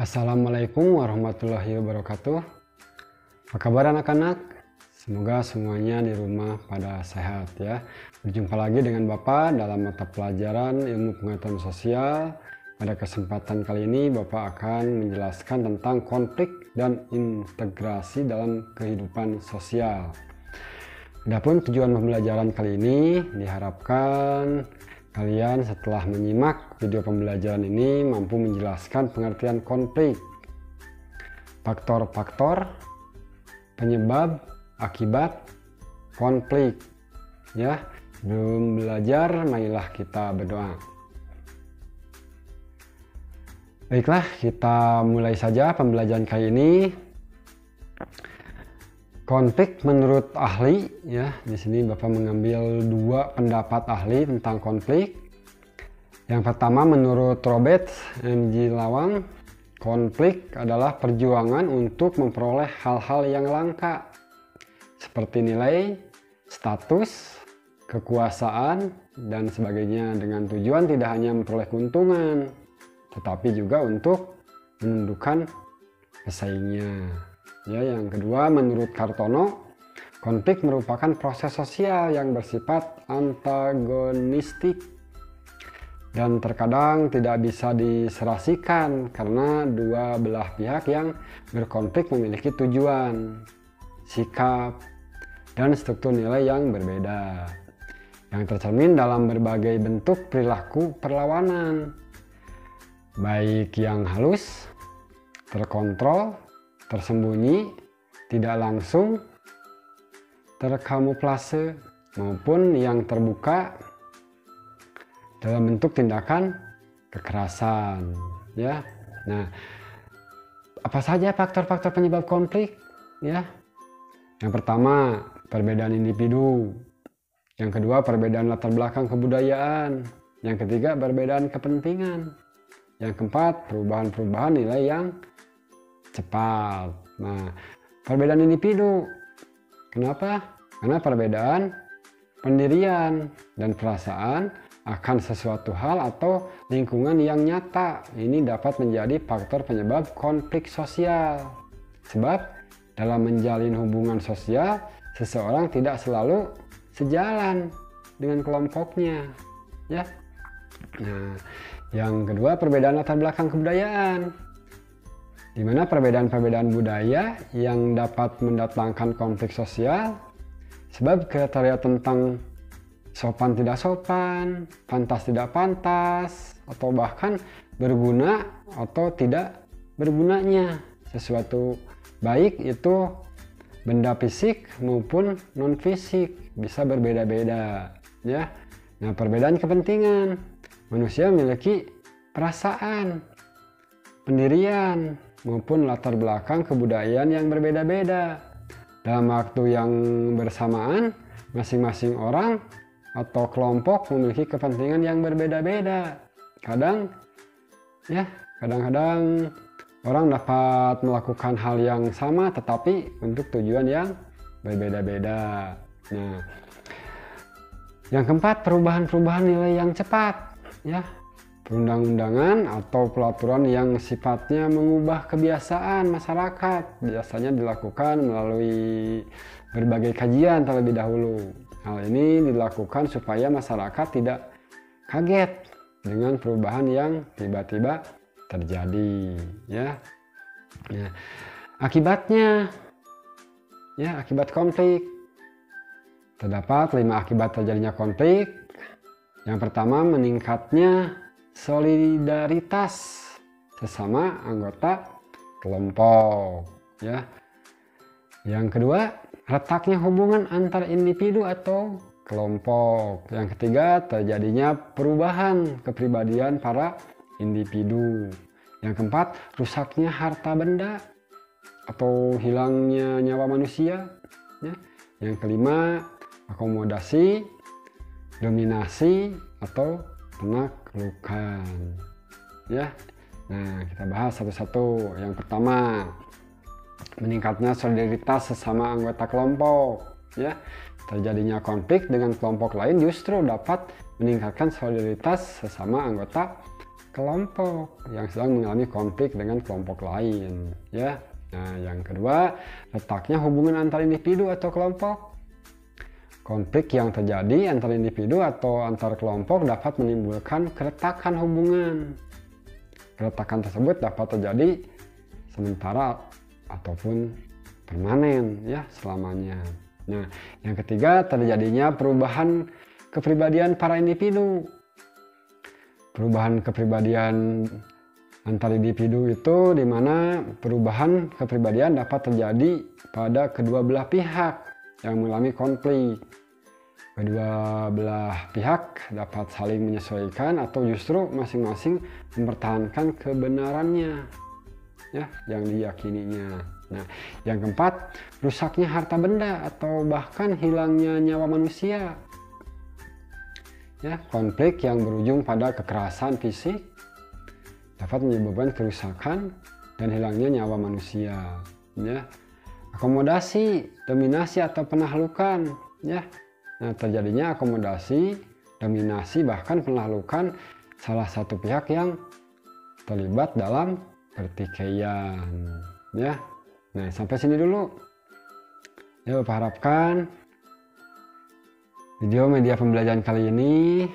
Assalamualaikum warahmatullahi wabarakatuh. Apa kabar anak-anak? Semoga semuanya di rumah pada sehat ya. Berjumpa lagi dengan Bapak dalam mata pelajaran ilmu pengetahuan sosial. Pada kesempatan kali ini Bapak akan menjelaskan tentang konflik dan integrasi dalam kehidupan sosial. Adapun tujuan pembelajaran kali ini diharapkan kalian setelah menyimak video pembelajaran ini mampu menjelaskan pengertian konflik, faktor-faktor, penyebab, akibat konflik. Ya, belum belajar, marilah kita berdoa. Baiklah, kita mulai saja pembelajaran kali ini. Konflik menurut ahli, ya, di sini Bapak mengambil dua pendapat ahli tentang konflik. Yang pertama menurut Robert M.J. Lawang, konflik adalah perjuangan untuk memperoleh hal-hal yang langka, seperti nilai, status, kekuasaan, dan sebagainya, dengan tujuan tidak hanya memperoleh keuntungan, tetapi juga untuk menundukkan pesaingnya. Ya, yang kedua menurut Kartono, konflik merupakan proses sosial yang bersifat antagonistik dan terkadang tidak bisa diserasikan karena dua belah pihak yang berkonflik memiliki tujuan, sikap, dan struktur nilai yang berbeda, yang tercermin dalam berbagai bentuk perilaku perlawanan, baik yang halus, terkontrol, tersembunyi, tidak langsung, terkamuflase, maupun yang terbuka dalam bentuk tindakan kekerasan. Ya, nah, apa saja faktor-faktor penyebab konflik? Ya, yang pertama perbedaan individu, yang kedua perbedaan latar belakang kebudayaan, yang ketiga perbedaan kepentingan, yang keempat perubahan-perubahan nilai yang cepat. Nah, perbedaan individu. Kenapa? Karena perbedaan pendirian dan perasaan akan sesuatu hal atau lingkungan yang nyata. Ini dapat menjadi faktor penyebab konflik sosial. Sebab dalam menjalin hubungan sosial, seseorang tidak selalu sejalan dengan kelompoknya. Ya. Nah, yang kedua perbedaan latar belakang kebudayaan, di mana perbedaan-perbedaan budaya yang dapat mendatangkan konflik sosial, sebab kriteria tentang sopan tidak sopan, pantas tidak pantas, atau bahkan berguna atau tidak bergunanya sesuatu, baik itu benda fisik maupun non fisik, bisa berbeda-beda. Ya, nah, perbedaan kepentingan, manusia memiliki perasaan, pendirian, maupun latar belakang kebudayaan yang berbeda-beda. Dalam waktu yang bersamaan, masing-masing orang atau kelompok memiliki kepentingan yang berbeda-beda. Kadang-kadang orang dapat melakukan hal yang sama tetapi untuk tujuan yang berbeda-beda. Nah, yang keempat perubahan-perubahan nilai yang cepat. Ya, perundang-undangan atau pelaturan yang sifatnya mengubah kebiasaan masyarakat biasanya dilakukan melalui berbagai kajian terlebih dahulu. Hal ini dilakukan supaya masyarakat tidak kaget dengan perubahan yang tiba-tiba terjadi. Ya. Nah, akibatnya, ya, akibat konflik. Terdapat 5 akibat terjadinya konflik. Yang pertama, meningkatnya solidaritas sesama anggota kelompok. Ya. Yang kedua, retaknya hubungan antar individu atau kelompok. Yang ketiga, terjadinya perubahan kepribadian para individu. Yang keempat, rusaknya harta benda atau hilangnya nyawa manusia. Ya. Yang kelima, akomodasi, dominasi atau penaklukan. Ya. Nah, kita bahas satu-satu. Yang pertama, meningkatnya solidaritas sesama anggota kelompok. Ya. Terjadinya konflik dengan kelompok lain justru dapat meningkatkan solidaritas sesama anggota kelompok yang sedang mengalami konflik dengan kelompok lain, ya. Nah, yang kedua, letaknya hubungan antar individu atau kelompok. Konflik yang terjadi antar individu atau antar kelompok dapat menimbulkan keretakan hubungan. Keretakan tersebut dapat terjadi sementara ataupun permanen, ya, selamanya. Nah, yang ketiga, terjadinya perubahan kepribadian para individu. Perubahan kepribadian antar individu itu di mana perubahan kepribadian dapat terjadi pada kedua belah pihak yang mengalami konflik. Kedua belah pihak dapat saling menyesuaikan atau justru masing-masing mempertahankan kebenarannya, ya, yang diyakininya. Nah, yang keempat, rusaknya harta benda atau bahkan hilangnya nyawa manusia. Ya, konflik yang berujung pada kekerasan fisik dapat menyebabkan kerusakan dan hilangnya nyawa manusia. Ya, akomodasi, dominasi atau penaklukan. Ya, nah, terjadinya akomodasi, dominasi bahkan penaklukan salah satu pihak yang terlibat dalam pertikaian. Ya, nah, sampai sini dulu. Ya, Bapak harapkan video media pembelajaran kali ini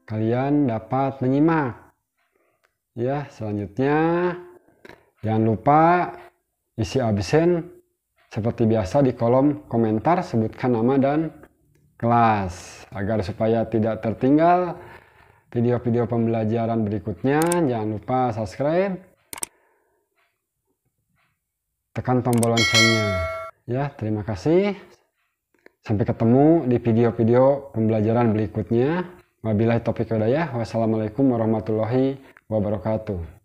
kalian dapat menyimak. Ya, selanjutnya jangan lupa isi absen seperti biasa di kolom komentar, sebutkan nama dan kelas agar supaya tidak tertinggal video-video pembelajaran berikutnya. Jangan lupa subscribe, tekan tombol loncengnya. Ya, terima kasih. Sampai ketemu di video-video pembelajaran berikutnya. Wabillahi taufiq wal hidayah. Wassalamualaikum warahmatullahi wabarakatuh.